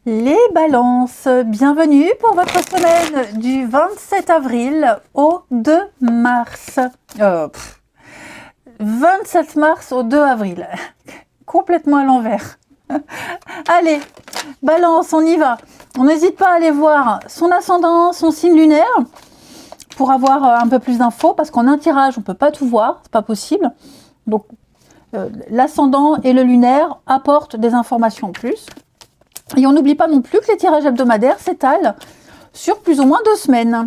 Les balances, bienvenue pour votre semaine du 27 avril au 2 mars. 27 mars au 2 avril, complètement à l'envers. Allez, balance, on y va. On n'hésite pas à aller voir son ascendant, son signe lunaire, pour avoir un peu plus d'infos, parce qu'en un tirage, on ne peut pas tout voir, c'est pas possible. Donc, l'ascendant et le lunaire apportent des informations en plus. Et on n'oublie pas non plus que les tirages hebdomadaires s'étalent sur plus ou moins 2 semaines.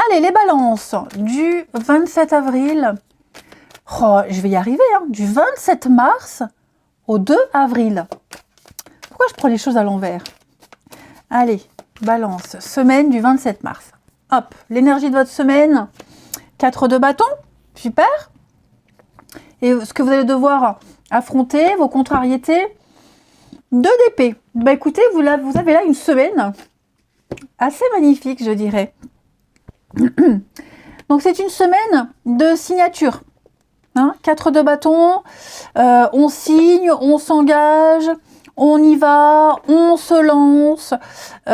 Allez, les balances du 27 avril, je vais y arriver, du 27 mars au 2 avril. Pourquoi je prends les choses à l'envers? Allez, balance, semaine du 27 mars. Hop, l'énergie de votre semaine, 4 de bâton, super. Et ce que vous allez devoir affronter, vos contrariétés, 2 d'épée. Bah écoutez, vous avez là une semaine assez magnifique, je dirais. Donc c'est une semaine de signature. 4 de bâton, on signe, on s'engage, on y va, on se lance, on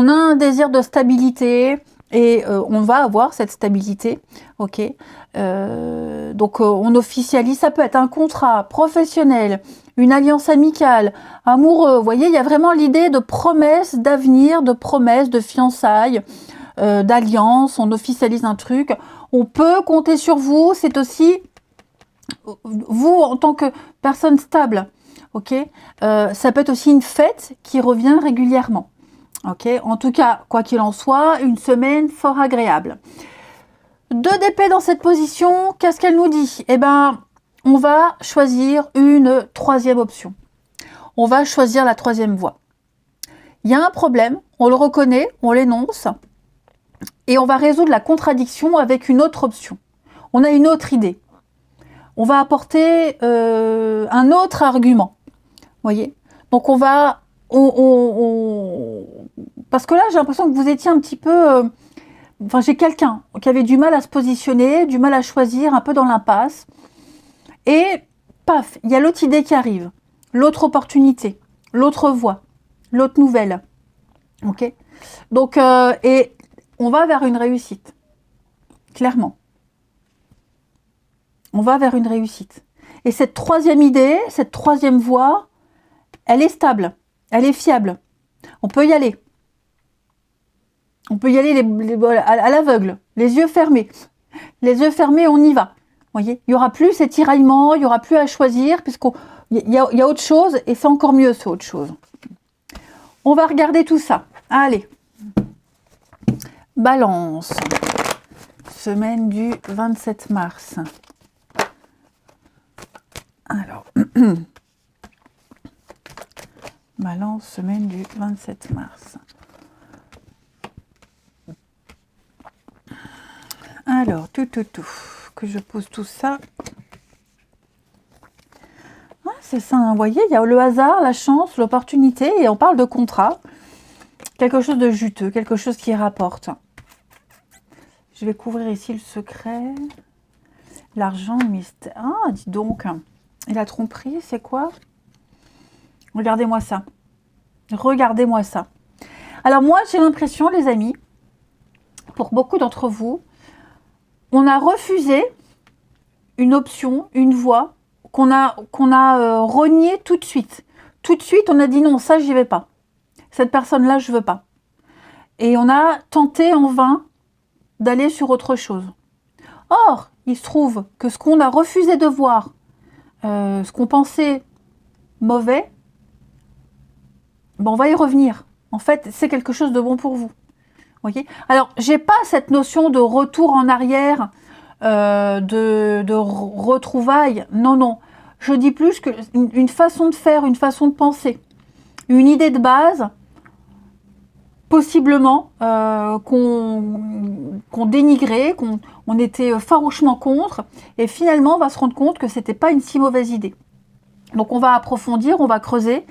a un désir de stabilité et on va avoir cette stabilité, ok. Donc on officialise, ça peut être un contrat professionnel, une alliance amicale, amoureux, vous voyez, il y a vraiment l'idée de promesse d'avenir, de promesse, de fiançailles, d'alliance, on officialise un truc, on peut compter sur vous, c'est aussi vous en tant que personne stable, ok, ça peut être aussi une fête qui revient régulièrement, ok, en tout cas, quoi qu'il en soit, une semaine fort agréable. 2 d'épée dans cette position, qu'est-ce qu'elle nous dit? Eh ben, on va choisir une 3e option. On va choisir la 3e voie. Il y a un problème, on le reconnaît, on l'énonce, et on va résoudre la contradiction avec une autre option. On a une autre idée. On va apporter un autre argument. Voyez? Donc on va... Parce que là, j'ai l'impression que vous étiez un petit peu... Enfin, j'ai quelqu'un qui avait du mal à se positionner, du mal à choisir, un peu dans l'impasse. Et paf, il y a l'autre idée qui arrive, l'autre opportunité, l'autre voie, l'autre nouvelle. Ok? Donc, et on va vers une réussite, clairement. On va vers une réussite. Et cette 3e idée, cette 3e voie, elle est stable, elle est fiable. On peut y aller. On peut y aller à l'aveugle, les yeux fermés. Les yeux fermés, on y va. Voyez, il n'y aura plus ces tiraillements, il n'y aura plus à choisir, puisqu'il y a autre chose, et c'est encore mieux, c'est autre chose. On va regarder tout ça. Allez. Balance. Semaine du 27 mars. Alors. Balance, semaine du 27 mars. Alors, que je pose tout ça. Ouais, c'est ça, vous voyez, il y a le hasard, la chance, l'opportunité, et on parle de contrat. Quelque chose de juteux, quelque chose qui rapporte. Je vais couvrir ici le secret. L'argent, le mystère. Ah, dis donc. Et la tromperie, c'est quoi? Regardez-moi ça. Regardez-moi ça. Alors moi, j'ai l'impression, les amis, pour beaucoup d'entre vous, on a refusé une option, une voie qu'on a reniée tout de suite. Tout de suite, on a dit non, ça, j'y vais pas. Cette personne-là, je veux pas. Et on a tenté en vain d'aller sur autre chose. Or, il se trouve que ce qu'on a refusé de voir, ce qu'on pensait mauvais, ben on va y revenir. En fait, c'est quelque chose de bon pour vous. Voyez. Alors, j'ai pas cette notion de retour en arrière, de retrouvailles. Non, non. Je dis plus que une façon de faire, une façon de penser, une idée de base, possiblement qu'on dénigrait, qu'on était farouchement contre, et finalement, on va se rendre compte que c'était pas une si mauvaise idée. Donc, on va approfondir, on va creuser.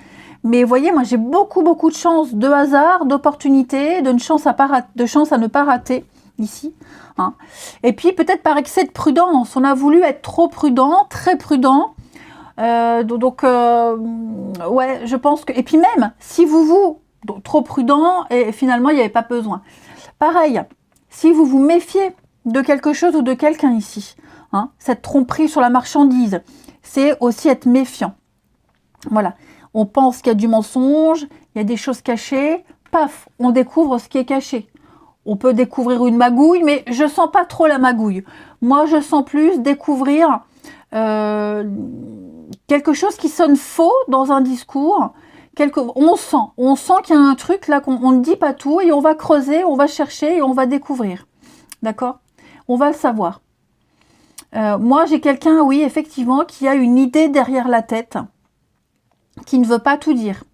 Mais vous voyez, moi j'ai beaucoup de chance, de hasard, d'opportunité, de chance à ne pas rater ici. Et puis peut-être par excès de prudence, on a voulu être trop prudent, très prudent, Ouais, je pense que... Et puis même, si vous trop prudent, et finalement, il n'y avait pas besoin. Pareil, si vous vous méfiez de quelque chose ou de quelqu'un ici, hein, cette tromperie sur la marchandise, c'est aussi être méfiant. Voilà, on pense qu'il y a du mensonge, il y a des choses cachées, paf, on découvre ce qui est caché. On peut découvrir une magouille, mais je ne sens pas trop la magouille. Moi, je sens plus découvrir quelque chose qui sonne faux dans un discours. On sent qu'il y a un truc là qu'on ne dit pas tout et on va creuser, on va chercher et on va découvrir. D'accord? On va le savoir. Moi, j'ai quelqu'un, oui, effectivement, qui a une idée derrière la tête, qui ne veut pas tout dire.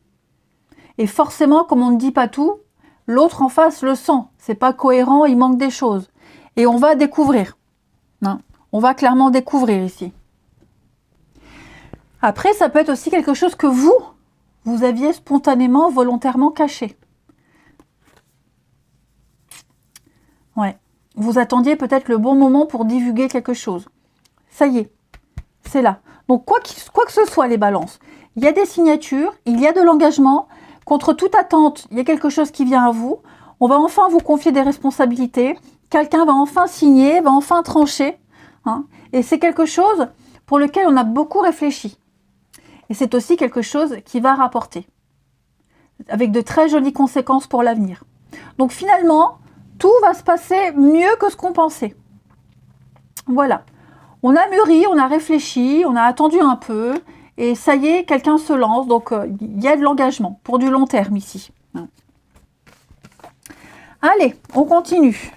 Et forcément, comme on ne dit pas tout, l'autre en face le sent. C'est pas cohérent, il manque des choses. Et on va découvrir. Hein, on va clairement découvrir ici. Après, ça peut être aussi quelque chose que vous aviez spontanément, volontairement caché. Ouais. Vous attendiez peut-être le bon moment pour divulguer quelque chose. Ça y est, c'est là. Donc, quoi que ce soit, les balances, il y a des signatures, il y a de l'engagement. Contre toute attente, il y a quelque chose qui vient à vous. On va enfin vous confier des responsabilités. Quelqu'un va enfin signer, va enfin trancher. Hein, et c'est quelque chose pour lequel on a beaucoup réfléchi. Et c'est aussi quelque chose qui va rapporter. Avec de très jolies conséquences pour l'avenir. Donc finalement, tout va se passer mieux que ce qu'on pensait. Voilà. On a mûri, on a réfléchi, on a attendu un peu. Et ça y est, quelqu'un se lance. Donc, il y a de l'engagement pour du long terme ici. Allez, on continue.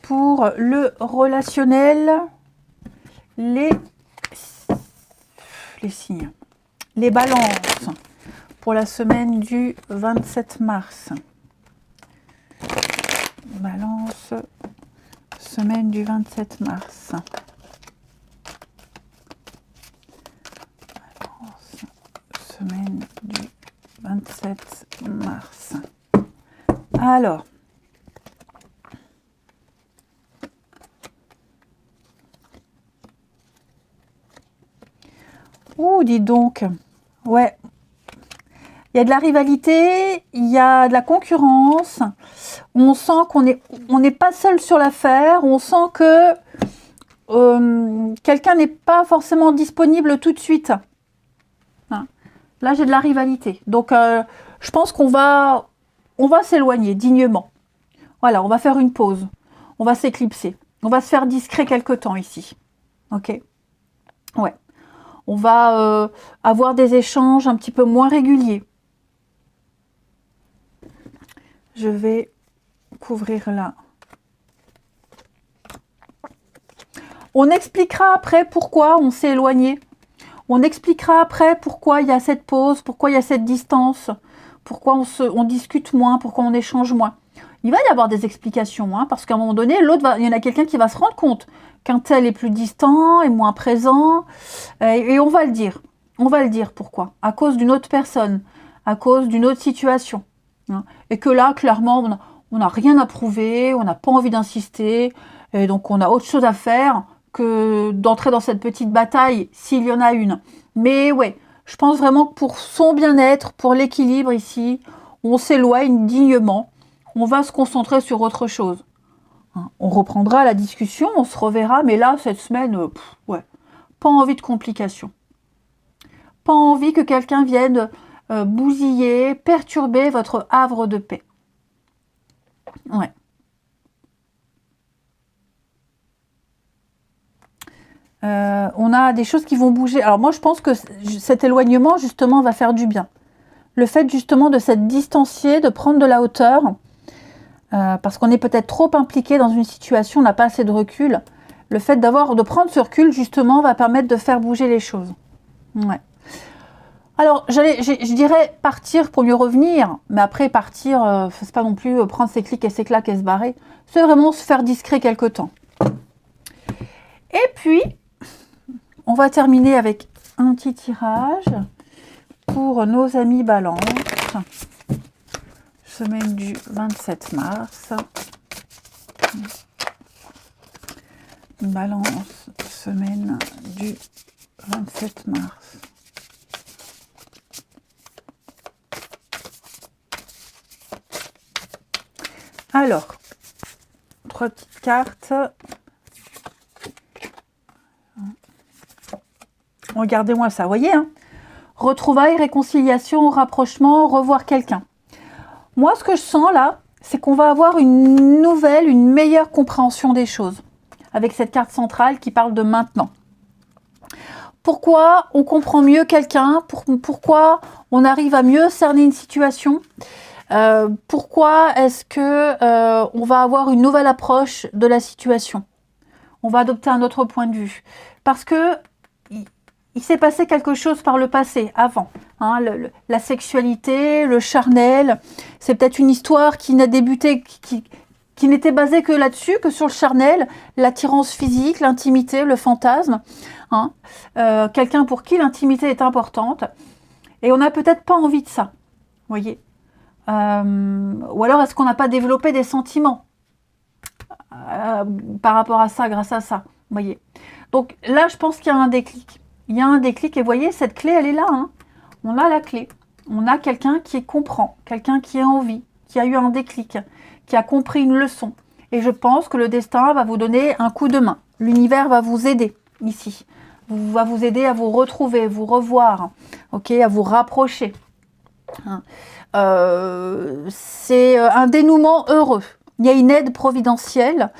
Pour le relationnel, les signes. Les balances pour la semaine du 27 mars. Balance, semaine du 27 mars. Balance, semaine du 27 mars. Alors, oh, dis donc, ouais, il y a de la rivalité, il y a de la concurrence, on sent qu'on n'est pas seul sur l'affaire, on sent que quelqu'un n'est pas forcément disponible tout de suite. Hein. Là, j'ai de la rivalité, donc je pense qu'on va s'éloigner dignement. Voilà, on va faire une pause, on va s'éclipser, on va se faire discret quelque temps ici. Ok? Ouais. On va avoir des échanges un petit peu moins réguliers. Je vais couvrir là. On expliquera après pourquoi on s'est éloigné. On expliquera après pourquoi il y a cette pause, pourquoi il y a cette distance, pourquoi on discute moins, pourquoi on échange moins. Il va y avoir des explications, hein, parce qu'à un moment donné, il y en a quelqu'un qui va se rendre compte qu'un tel est plus distant, est moins présent, et on va le dire. On va le dire pourquoi. À cause d'une autre personne, à cause d'une autre situation. Hein. Et que là, clairement, on n'a rien à prouver, on n'a pas envie d'insister, et donc on a autre chose à faire que d'entrer dans cette petite bataille, s'il y en a une. Mais ouais, je pense vraiment que pour son bien-être, pour l'équilibre ici, on s'éloigne dignement. On va se concentrer sur autre chose. On reprendra la discussion, on se reverra, mais là, cette semaine, ouais, pas envie de complications. Pas envie que quelqu'un vienne bousiller, perturber votre havre de paix. Ouais. On a des choses qui vont bouger. Alors moi, je pense que cet éloignement, justement, va faire du bien. Le fait, justement, de s'être distancié, de prendre de la hauteur, parce qu'on est peut-être trop impliqué dans une situation, on n'a pas assez de recul. Le fait de prendre ce recul, justement, va permettre de faire bouger les choses. Ouais. Alors, je dirais partir pour mieux revenir, mais après partir, c'est pas non plus prendre ses clics et ses claques et se barrer. C'est vraiment se faire discret quelque temps. Et puis, on va terminer avec un petit tirage pour nos amis Balance. Semaine du 27 mars. Balance, semaine du 27 mars. Alors, 3 petites cartes. Regardez-moi ça, vous voyez, hein? Retrouvailles, réconciliation, rapprochement, revoir quelqu'un. Moi, ce que je sens là, c'est qu'on va avoir une nouvelle, une meilleure compréhension des choses avec cette carte centrale qui parle de maintenant. Pourquoi on comprend mieux quelqu'un? Pourquoi on arrive à mieux cerner une situation? Pourquoi est-ce que on va avoir une nouvelle approche de la situation? On va adopter un autre point de vue. Parce que il s'est passé quelque chose par le passé, avant. Hein, la sexualité, le charnel, c'est peut-être une histoire qui n'a débuté, qui n'était basée que là-dessus, que sur le charnel, l'attirance physique, l'intimité, le fantasme. Hein, quelqu'un pour qui l'intimité est importante. Et on n'a peut-être pas envie de ça, vous voyez. Ou alors, est-ce qu'on n'a pas développé des sentiments par rapport à ça, grâce à ça, vous voyez. Donc là, je pense qu'il y a un déclic. Il y a un déclic et vous voyez, cette clé, elle est là. Hein. On a la clé. On a quelqu'un qui comprend, quelqu'un qui a envie, qui a eu un déclic, qui a compris une leçon. Et je pense que le destin va vous donner un coup de main. L'univers va vous aider ici. Va vous aider à vous retrouver, vous revoir, ok, à vous rapprocher. C'est un dénouement heureux. Il y a une aide providentielle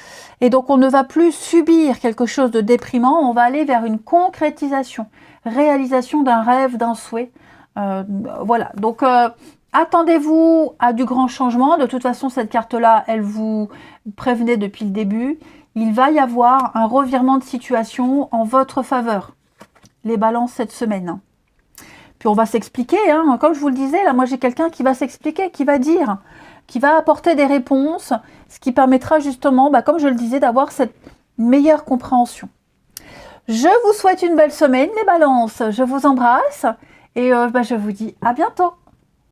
et donc on ne va plus subir quelque chose de déprimant, on va aller vers une concrétisation, réalisation d'un rêve, d'un souhait. Voilà, donc attendez-vous à du grand changement. De toute façon, cette carte-là, elle vous prévenait depuis le début. Il va y avoir un revirement de situation en votre faveur. Les balances cette semaine. Puis on va s'expliquer, hein. Comme je vous le disais, là, moi j'ai quelqu'un qui va s'expliquer, qui va dire, qui va apporter des réponses, ce qui permettra justement, comme je le disais, d'avoir cette meilleure compréhension. Je vous souhaite une belle semaine, les balances. Je vous embrasse et je vous dis à bientôt.